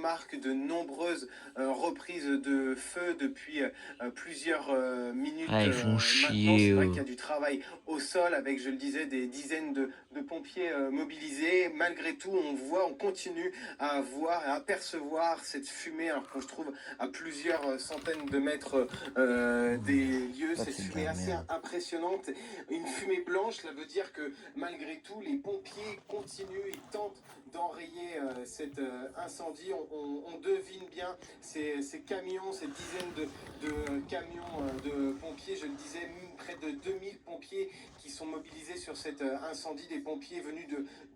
remarque de nombreuses reprises de feu depuis plusieurs Ah, minutes ils font maintenant. chier, C'est vrai qu'il y a du travail au sol avec, je le disais, des dizaines de pompiers mobilisés. Malgré tout, on continue à voir, à apercevoir cette fumée, alors qu'on se trouve à plusieurs centaines de mètres des lieux. Ça, Cette c'est de fumée la assez merde. impressionnante, une fumée blanche. Cela veut dire que malgré tout, les pompiers continuent et tentent d'enrayer cet incendie. On devine bien ces camions, ces dizaines de camions de pompiers. Je le disais, près de 2000 pompiers qui sont mobilisés sur cet incendie, des pompiers venus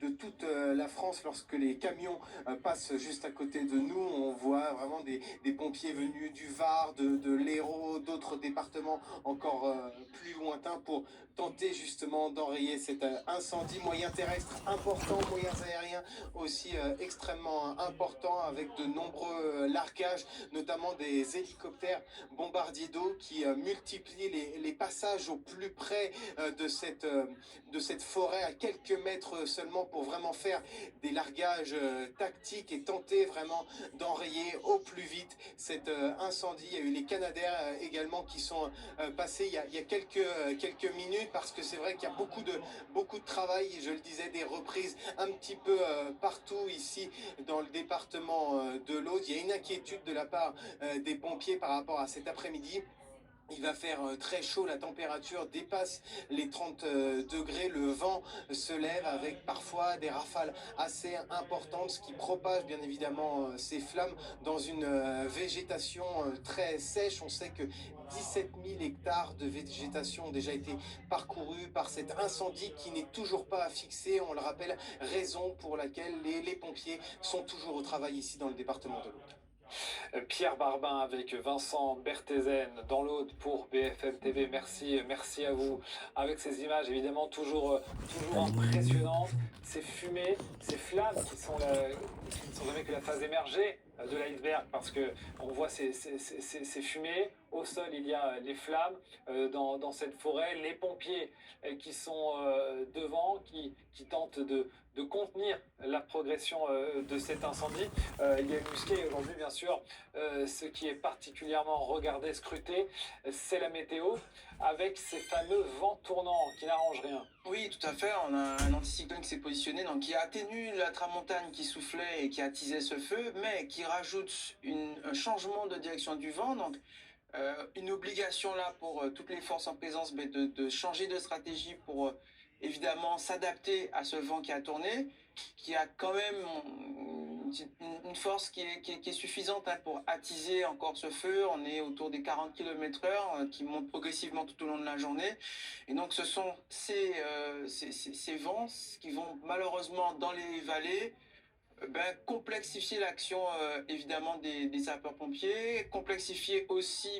de toute la France. Lorsque les camions passent juste à côté de nous, on voit vraiment des pompiers venus du Var, de l'Hérault, d'autres départements encore plus lointains pour tenter justement d'enrayer cet incendie. Moyens terrestres importants, moyens aériens aussi extrêmement importants, avec de nombreux largages, notamment des hélicoptères bombardiers d'eau qui multiplient les passages au plus près de cette forêt, à quelques mètres seulement, pour vraiment faire des largages tactiques et tenter vraiment d'enrayer au plus vite cet incendie. Il y a eu les Canadair également qui sont passés il y a quelques minutes, parce que c'est vrai qu'il y a beaucoup de travail, je le disais, des reprises un petit peu partout ici dans le département de l'Aude. Il y a une inquiétude de la part des pompiers par rapport à cet après-midi. Il va faire très chaud, la température dépasse les 30 degrés, le vent se lève avec parfois des rafales assez importantes, ce qui propage bien évidemment ces flammes dans une végétation très sèche. On sait que 17 000 hectares de végétation ont déjà été parcourus par cet incendie qui n'est toujours pas fixé, on le rappelle, raison pour laquelle les pompiers sont toujours au travail ici dans le département de l'Aude. Pierre Barbin avec Vincent Berthézen dans l'Aude pour BFM TV. Merci, merci à vous. Avec ces images évidemment toujours impressionnantes, ces fumées, ces flammes qui ne sont jamais que la phase émergée de l'iceberg, parce que on voit ces fumées. Au sol, il y a les flammes dans cette forêt, les pompiers qui sont devant, qui tentent de contenir la progression de cet incendie. Il y a une musquée aujourd'hui, bien sûr. Ce qui est particulièrement regardé, scruté, c'est la météo, avec ces fameux vents tournants qui n'arrangent rien. Oui, tout à fait. On a un anticyclone qui s'est positionné, donc qui atténue la tramontane qui soufflait et qui attisait ce feu, mais qui rajoute un changement de direction du vent. Donc, une obligation là pour toutes les forces en présence, mais de changer de stratégie pour évidemment s'adapter à ce vent qui a tourné, qui a quand même une force qui est suffisante hein, pour attiser encore ce feu. On est autour des 40 km/h qui montent progressivement tout au long de la journée. Et donc ce sont ces vents qui vont malheureusement dans les vallées complexifier l'action évidemment des sapeurs-pompiers, complexifier aussi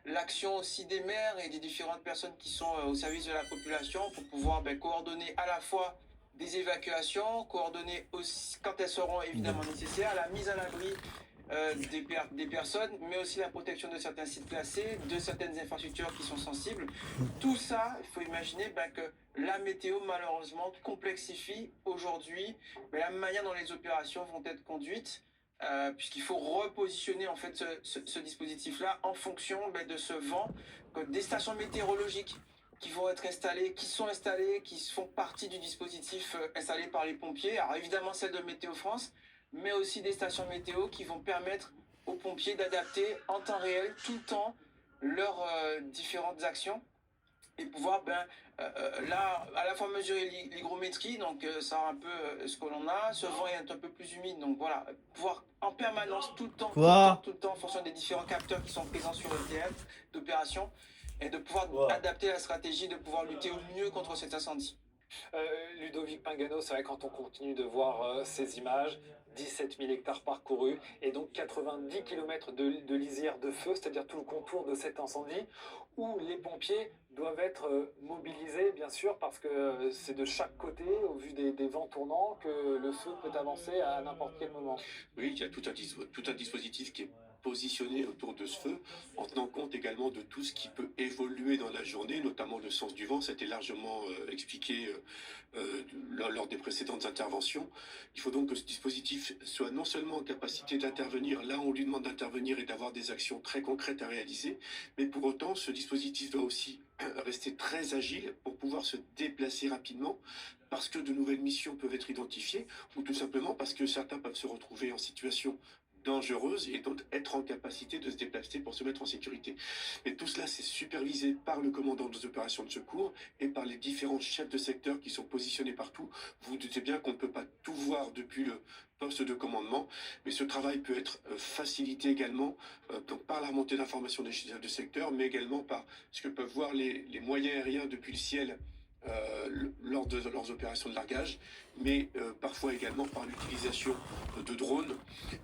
l'action aussi des maires et des différentes personnes qui sont au service de la population pour pouvoir coordonner à la fois des évacuations, coordonner aussi quand elles seront évidemment nécessaires, la mise à l'abri des personnes, mais aussi la protection de certains sites classés, de certaines infrastructures qui sont sensibles. Tout ça, il faut imaginer que la météo, malheureusement, complexifie aujourd'hui la manière dont les opérations vont être conduites, puisqu'il faut repositionner en fait ce dispositif-là en fonction de ce vent, des stations météorologiques qui vont être installées, qui sont installées, qui font partie du dispositif installé par les pompiers. Alors évidemment celle de Météo France, mais aussi des stations météo qui vont permettre aux pompiers d'adapter en temps réel, tout le temps, leurs différentes actions et pouvoir là à la fois mesurer l'hygrométrie, donc savoir un peu ce que l'on a. Ce vent est un peu plus humide, donc voilà, pouvoir en permanence tout le temps, tout le temps en fonction des différents capteurs qui sont présents sur le théâtre d'opération, et de pouvoir adapter la stratégie, de pouvoir lutter au mieux contre cet incendie. Ludovic Pingano, c'est vrai, quand on continue de voir ces images, 17 000 hectares parcourus et donc 90 km de lisière de feu, c'est-à-dire tout le contour de cet incendie, où les pompiers doivent être mobilisés, bien sûr, parce que c'est de chaque côté, au vu des vents tournants, que le feu peut avancer à n'importe quel moment. Oui, il y a tout un dispositif qui est positionner autour de ce feu, en tenant compte également de tout ce qui peut évoluer dans la journée, notamment le sens du vent. Ça a été largement expliqué lors des précédentes interventions. Il faut donc que ce dispositif soit non seulement en capacité d'intervenir là où on lui demande d'intervenir et d'avoir des actions très concrètes à réaliser, mais pour autant, ce dispositif doit aussi rester très agile pour pouvoir se déplacer rapidement, parce que de nouvelles missions peuvent être identifiées, ou tout simplement parce que certains peuvent se retrouver en situation dangereuse et donc être en capacité de se déplacer pour se mettre en sécurité. Et tout cela, c'est supervisé par le commandant des opérations de secours et par les différents chefs de secteur qui sont positionnés partout. Vous vous doutez bien qu'on ne peut pas tout voir depuis le poste de commandement, mais ce travail peut être facilité également donc par la remontée d'informations des chefs de secteur, mais également par ce que peuvent voir les moyens aériens depuis le ciel lors de leurs opérations de largage, mais parfois également par l'utilisation de drones,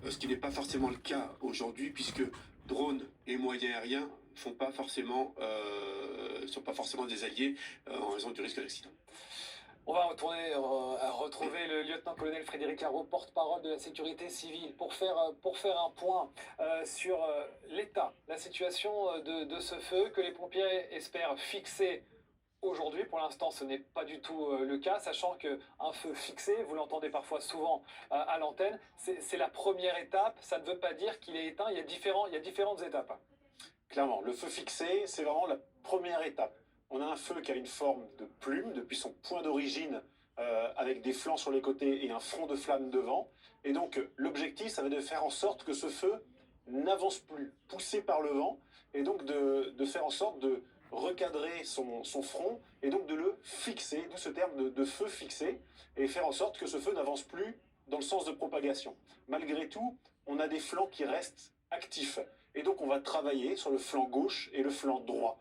ce qui n'est pas forcément le cas aujourd'hui, puisque drones et moyens aériens sont pas forcément des alliés en raison du risque d'accident. On va retrouver le lieutenant-colonel Frédéric Larreau, porte-parole de la sécurité civile, pour faire un point sur l'état, la situation de ce feu que les pompiers espèrent fixer aujourd'hui. Pour l'instant, ce n'est pas du tout le cas, sachant qu'un feu fixé, vous l'entendez parfois souvent à l'antenne, c'est la première étape. Ça ne veut pas dire qu'il est éteint, il y a différentes étapes. Clairement, le feu fixé, c'est vraiment la première étape. On a un feu qui a une forme de plume depuis son point d'origine, avec des flancs sur les côtés et un front de flamme devant. Et donc, l'objectif, ça va être de faire en sorte que ce feu n'avance plus, poussé par le vent, et donc de faire en sorte de recadrer son front et donc de le fixer, d'où ce terme de feu fixé, et faire en sorte que ce feu n'avance plus dans le sens de propagation. Malgré tout, on a des flancs qui restent actifs. Et donc on va travailler sur le flanc gauche et le flanc droit.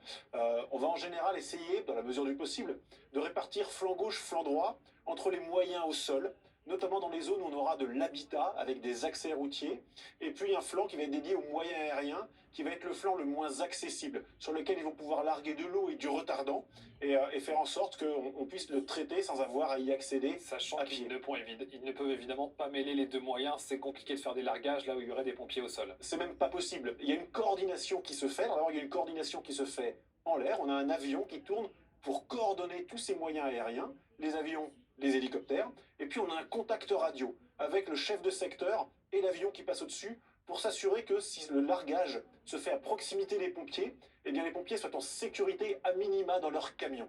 On va en général essayer, dans la mesure du possible, de répartir flanc gauche, flanc droit entre les moyens au sol, notamment dans les zones où on aura de l'habitat avec des accès routiers, et puis un flanc qui va être dédié aux moyens aériens, qui va être le flanc le moins accessible, sur lequel ils vont pouvoir larguer de l'eau et du retardant, et faire en sorte qu'on puisse le traiter sans avoir à y accéder. Sachant qu'ils ne peuvent évidemment pas mêler les deux moyens, c'est compliqué de faire des largages là où il y aurait des pompiers au sol. C'est même pas possible. Il y a une coordination qui se fait. D'abord, il y a une coordination qui se fait en l'air. On a un avion qui tourne pour coordonner tous ces moyens aériens, les avions, les hélicoptères, et puis on a un contact radio avec le chef de secteur et l'avion qui passe au-dessus pour s'assurer que si le largage se fait à proximité des pompiers, eh bien les pompiers soient en sécurité à minima dans leur camion.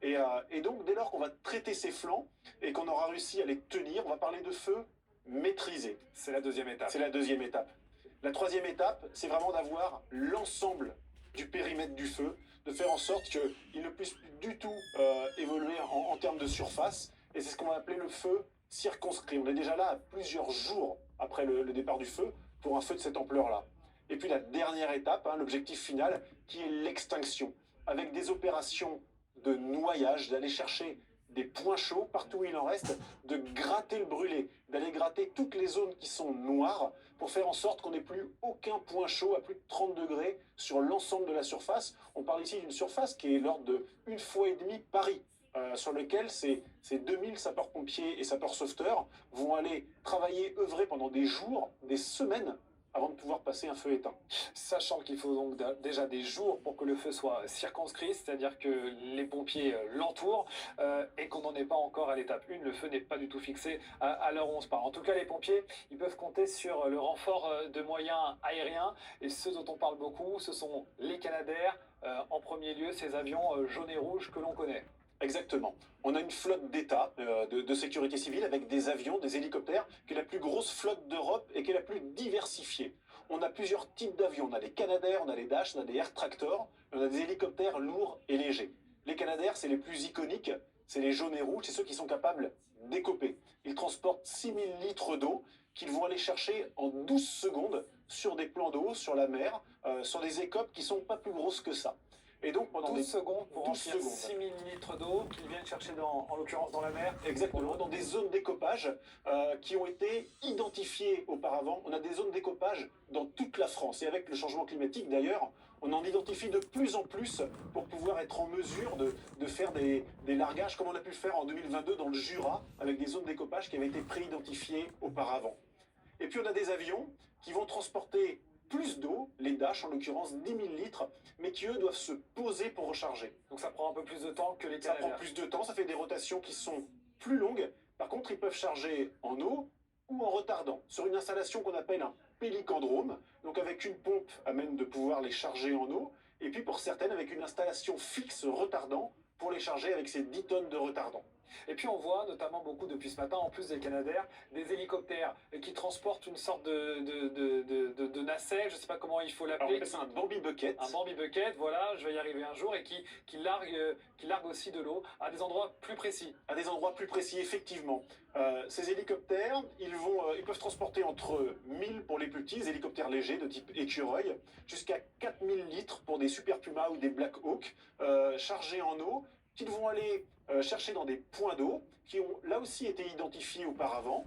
Et donc, dès lors qu'on va traiter ces flancs et qu'on aura réussi à les tenir, on va parler de feu maîtrisé. C'est la deuxième étape. C'est la deuxième étape. La troisième étape, c'est vraiment d'avoir l'ensemble du périmètre du feu, de faire en sorte qu'il ne puisse plus du tout évoluer en termes de surface. Et c'est ce qu'on va appeler le feu circonscrit. On est déjà là à plusieurs jours après le départ du feu pour un feu de cette ampleur-là. Et puis la dernière étape, l'objectif final, qui est l'extinction, avec des opérations de noyage, d'aller chercher des points chauds partout où il en reste, de gratter le brûlé, d'aller gratter toutes les zones qui sont noires pour faire en sorte qu'on n'ait plus aucun point chaud à plus de 30 degrés sur l'ensemble de la surface. On parle ici d'une surface qui est l'ordre de 1,5 fois Paris, sur lequel ces 2000 sapeurs-pompiers et sapeurs-sauveteurs vont aller travailler, œuvrer pendant des jours, des semaines, avant de pouvoir passer un feu éteint. Sachant qu'il faut donc déjà des jours pour que le feu soit circonscrit, c'est-à-dire que les pompiers l'entourent et qu'on n'en est pas encore à l'étape 1, le feu n'est pas du tout fixé à l'heure où on se parle. En tout cas, les pompiers, ils peuvent compter sur le renfort de moyens aériens, et ceux dont on parle beaucoup, ce sont les Canadair, en premier lieu ces avions jaunes et rouges que l'on connaît. Exactement. On a une flotte d'État de sécurité civile avec des avions, des hélicoptères, qui est la plus grosse flotte d'Europe et qui est la plus diversifiée. On a plusieurs types d'avions. On a les Canadair, on a les Dash, on a des Air Tractor, on a des hélicoptères lourds et légers. Les Canadair, c'est les plus iconiques, c'est les jaunes et rouges, c'est ceux qui sont capables d'écoper. Ils transportent 6000 litres d'eau qu'ils vont aller chercher en 12 secondes sur des plans d'eau, sur la mer, sur des écopes qui sont pas plus grosses que ça. Et donc pendant 12 secondes pour remplir 6000 6000 litres d'eau qu'ils viennent chercher en l'occurrence dans la mer. Exactement, dans des zones d'écopage qui ont été identifiées auparavant. On a des zones d'écopage dans toute la France. Et avec le changement climatique d'ailleurs, on en identifie de plus en plus pour pouvoir être en mesure de faire des largages comme on a pu le faire en 2022 dans le Jura avec des zones d'écopage qui avaient été pré-identifiées auparavant. Et puis on a des avions qui vont transporter plus d'eau, les Dash en l'occurrence 10 000 litres, mais qui eux doivent se poser pour recharger. Donc ça prend un peu plus de temps que les Ça prend Canadair. plus de temps, ça fait des rotations qui sont plus longues. Par contre, ils peuvent charger en eau ou en retardant, sur une installation qu'on appelle un pélicandrome, donc avec une pompe à même de pouvoir les charger en eau, et puis pour certaines avec une installation fixe retardant pour les charger avec ces 10 tonnes de retardant. Et puis on voit notamment beaucoup depuis ce matin, en plus des Canadair, des hélicoptères qui transportent une sorte de nacelle, je ne sais pas comment il faut Alors on l'appeler. appelle ça un Bambi Bucket. Un Bambi Bucket, voilà, je vais y arriver un jour, et qui largue aussi de l'eau à des endroits plus précis. À des endroits plus précis, effectivement. Ces hélicoptères, ils peuvent transporter entre 1000 pour les plus petits, les hélicoptères légers de type écureuil, jusqu'à 4000 litres pour des Super Puma ou des Black Hawk, chargés en eau, qu'ils vont aller chercher dans des points d'eau qui ont là aussi été identifiés auparavant,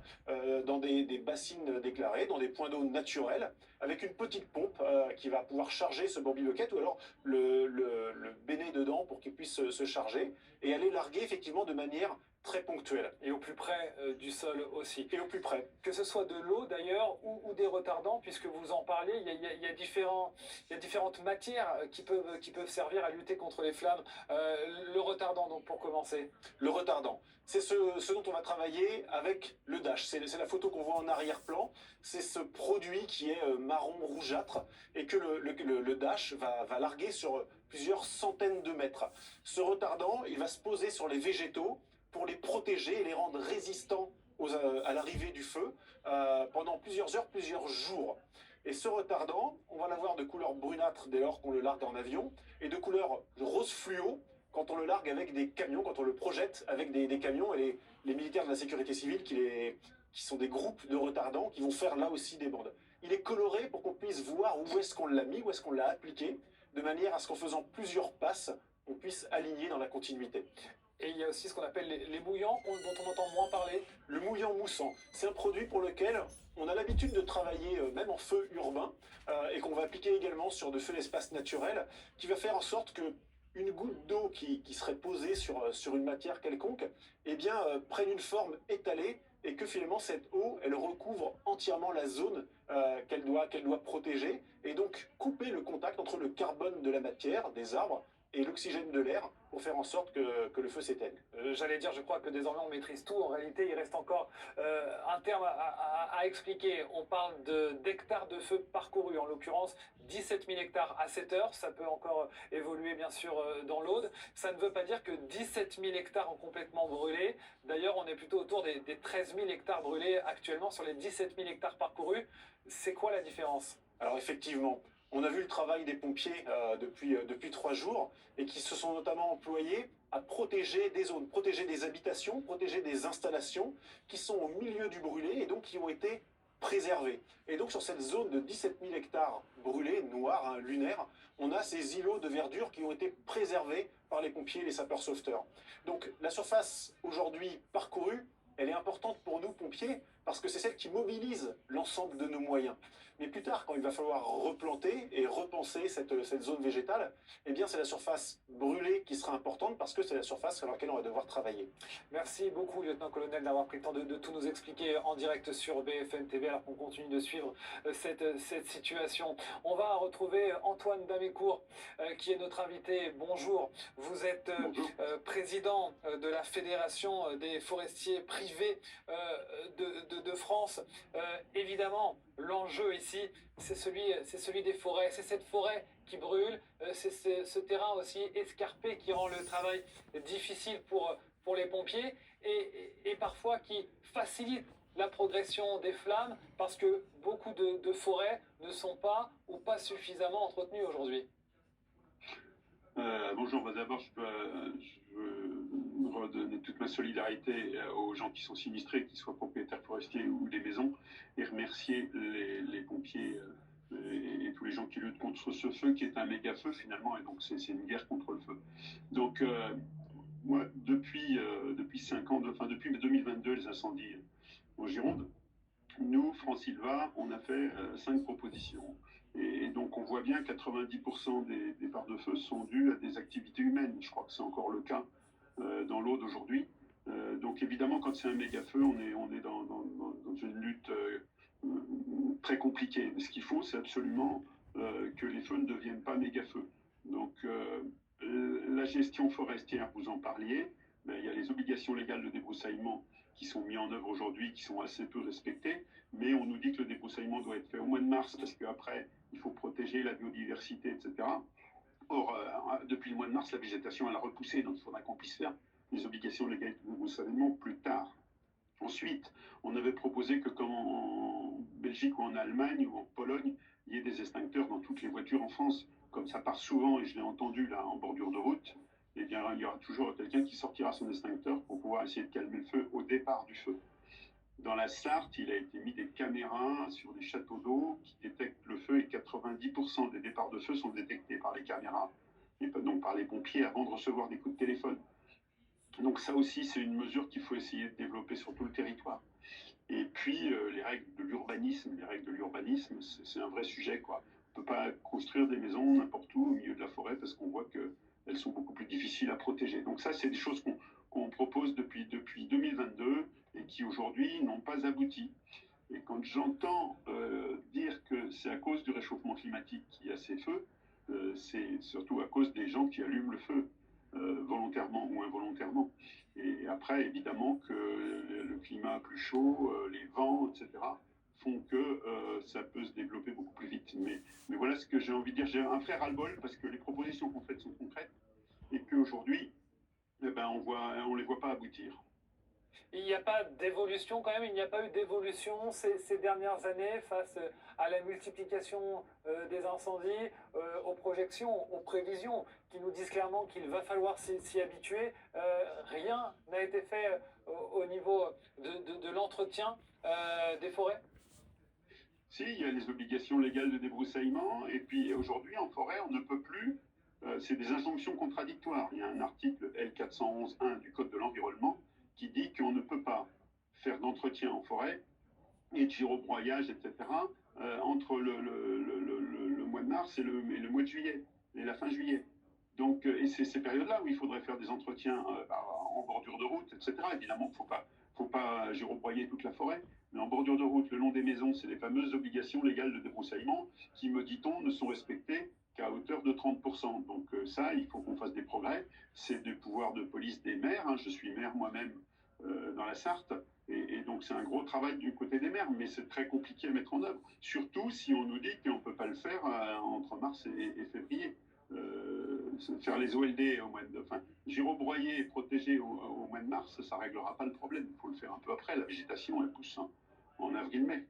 dans des bassines déclarées, dans des points d'eau naturels, avec une petite pompe qui va pouvoir charger ce Bambi Bucket, ou alors le béné dedans pour qu'il puisse se charger, et aller larguer effectivement de manière très ponctuelle. Et au plus près du sol aussi. Et au plus près. Que ce soit de l'eau d'ailleurs ou des retardants, puisque vous en parlez, il y a différentes matières qui peuvent servir à lutter contre les flammes. Le retardant, donc pour commencer. Le retardant, c'est ce dont on va travailler avec le Dash. C'est la photo qu'on voit en arrière-plan. C'est ce produit qui est marron rougeâtre et que le Dash va larguer sur plusieurs centaines de mètres. Ce retardant, il va se poser sur les végétaux pour les protéger et les rendre résistants à l'arrivée du feu pendant plusieurs heures, plusieurs jours. Et ce retardant, on va l'avoir de couleur brunâtre dès lors qu'on le largue en avion, et de couleur rose fluo quand on le largue avec des camions, quand on le projette avec des camions, et les militaires de la sécurité civile qui sont des groupes de retardants qui vont faire là aussi des bandes. Il est coloré pour qu'on puisse voir où est-ce qu'on l'a mis, où est-ce qu'on l'a appliqué, de manière à ce qu'en faisant plusieurs passes, on puisse aligner dans la continuité. Et il y a aussi ce qu'on appelle les mouillants, dont on entend moins parler. Le mouillant moussant, c'est un produit pour lequel on a l'habitude de travailler même en feu urbain, et qu'on va appliquer également sur de feux d'espace naturel, qui va faire en sorte que une goutte d'eau qui serait posée sur une matière quelconque, eh bien, prenne une forme étalée, et que finalement cette eau, elle recouvre entièrement la zone qu'elle doit protéger, et donc couper le contact entre le carbone de la matière, des arbres, et l'oxygène de l'air, pour faire en sorte que le feu s'éteigne. J'allais dire, je crois que désormais on maîtrise tout. En réalité, il reste encore un terme à expliquer. On parle d'hectares de feu parcourus, en l'occurrence 17 000 hectares à 7 heures. Ça peut encore évoluer, bien sûr, dans l'Aude. Ça ne veut pas dire que 17 000 hectares ont complètement brûlé. D'ailleurs, on est plutôt autour des 13 000 hectares brûlés actuellement sur les 17 000 hectares parcourus. C'est quoi la différence? Alors effectivement, on a vu le travail des pompiers depuis 3 jours, et qui se sont notamment employés à protéger des zones, protéger des habitations, protéger des installations qui sont au milieu du brûlé et donc qui ont été préservées. Et donc sur cette zone de 17 000 hectares brûlés, noirs, hein, lunaires, on a ces îlots de verdure qui ont été préservés par les pompiers et les sapeurs-sauveteurs. Donc la surface aujourd'hui parcourue, elle est importante pour nous, pompiers, parce que c'est celle qui mobilise l'ensemble de nos moyens. Mais plus tard, quand il va falloir replanter et repenser cette zone végétale, eh bien c'est la surface brûlée qui sera importante, parce que c'est la surface sur laquelle on va devoir travailler. Merci beaucoup, lieutenant-colonel, d'avoir pris le temps de tout nous expliquer en direct sur BFM TV, alors qu'on continue de suivre cette situation. On va retrouver Antoine Damécourt, qui est notre invité. Bonjour, vous êtes président de la Fédération des forestiers privés de France. Évidemment, l'enjeu ici, c'est celui des forêts. C'est cette forêt qui brûle, c'est ce terrain aussi escarpé qui rend le travail difficile pour les pompiers, et parfois qui facilite la progression des flammes, parce que beaucoup de forêts ne sont pas ou pas suffisamment entretenues aujourd'hui. Bonjour, d'abord je veux redonner toute ma solidarité aux gens qui sont sinistrés, qu'ils soient propriétaires forestiers ou des maisons, et remercier les pompiers et tous les gens qui luttent contre ce feu qui est un méga feu finalement, et donc c'est une guerre contre le feu. Donc moi depuis 5 ans, depuis 2022, les incendies en Gironde, nous, France-Sylva, on a fait 5 propositions. Et donc on voit bien que 90% des départs de feu sont dus à des activités humaines. Je crois que c'est encore le cas dans l'Aude aujourd'hui. Donc évidemment, quand c'est un méga feu, on est dans une lutte très compliqué. Mais ce qu'il faut, c'est absolument que les feux ne deviennent pas méga feux. Donc la gestion forestière, vous en parliez, ben, il y a les obligations légales de débroussaillement qui sont mises en œuvre aujourd'hui, qui sont assez peu respectées, mais on nous dit que le débroussaillement doit être fait au mois de mars parce qu'après, il faut protéger la biodiversité, etc. Or, depuis le mois de mars, la végétation elle a repoussé, donc il faudra qu'on puisse faire les obligations légales de débroussaillement plus tard. Ensuite, on avait proposé que comme en Belgique ou en Allemagne ou en Pologne, il y ait des extincteurs dans toutes les voitures en France. Comme ça part souvent, et je l'ai entendu là en bordure de route, eh bien, il y aura toujours quelqu'un qui sortira son extincteur pour pouvoir essayer de calmer le feu au départ du feu. Dans la Sarthe, il a été mis des caméras sur des châteaux d'eau qui détectent le feu et 90% des départs de feu sont détectés par les caméras et donc par les pompiers avant de recevoir des coups de téléphone. Donc ça aussi, c'est une mesure qu'il faut essayer de développer sur tout le territoire. Et puis, les règles de l'urbanisme, c'est un vrai sujet, quoi. On ne peut pas construire des maisons n'importe où au milieu de la forêt parce qu'on voit qu'elles sont beaucoup plus difficiles à protéger. Donc ça, c'est des choses qu'on propose depuis 2022 et qui aujourd'hui n'ont pas abouti. Et quand j'entends dire que c'est à cause du réchauffement climatique qu'il y a ces feux, c'est surtout à cause des gens qui allument le feu, volontairement ou involontairement. Et après, évidemment, que le climat plus chaud, les vents, etc., font que ça peut se développer beaucoup plus vite. Mais voilà ce que j'ai envie de dire. J'ai un vrai ras-le-bol parce que les propositions qu'on fait sont concrètes et qu'aujourd'hui, eh ben, on les voit pas aboutir. Il n'y a pas d'évolution quand même, il n'y a pas eu d'évolution ces dernières années face à la multiplication des incendies, aux projections, aux prévisions qui nous disent clairement qu'il va falloir s'y habituer. Rien n'a été fait au niveau de l'entretien des forêts. Si, il y a les obligations légales de débroussaillement, et puis aujourd'hui en forêt, on ne peut plus, c'est des injonctions contradictoires. Il y a un article L411.1 du Code de l'environnement qui dit qu'on ne peut pas faire d'entretien en forêt et de gyrobroyage, etc., entre le mois de mars et le mois de juillet, et la fin juillet. Donc, et c'est ces périodes-là où il faudrait faire des entretiens en bordure de route, etc. Évidemment, faut pas gyrobroyer toute la forêt, mais en bordure de route, le long des maisons, c'est les fameuses obligations légales de débroussaillement qui, me dit-on, ne sont respectées qu'à hauteur de 30%. Donc ça, il faut qu'on fasse des progrès. C'est du pouvoir de police des maires. Hein. Je suis maire moi-même dans la Sarthe. Et donc c'est un gros travail du côté des maires, mais c'est très compliqué à mettre en œuvre. Surtout si on nous dit qu'on ne peut pas le faire entre mars et février. Faire les OLD au mois de... Enfin, gyrobroyer et protéger au mois de mars, ça ne réglera pas le problème. Il faut le faire un peu après. La végétation, elle pousse en avril-mai.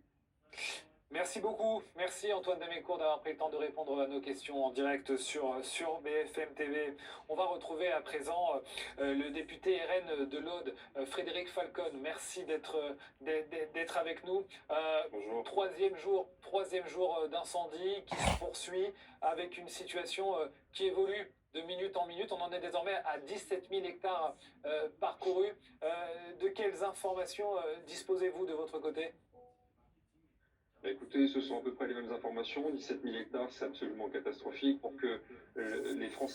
Merci beaucoup, merci Antoine Damécourt d'avoir pris le temps de répondre à nos questions en direct sur BFM TV. On va retrouver à présent le député RN de l'Aude, Frédéric Falcon. Merci d'être avec nous. Bonjour. Troisième jour d'incendie qui se poursuit avec une situation qui évolue de minute en minute. On en est désormais à 17 000 hectares parcourus. De quelles informations disposez-vous de votre côté ? Écoutez, ce sont à peu près les mêmes informations. 17 000 hectares, c'est absolument catastrophique pour que les Français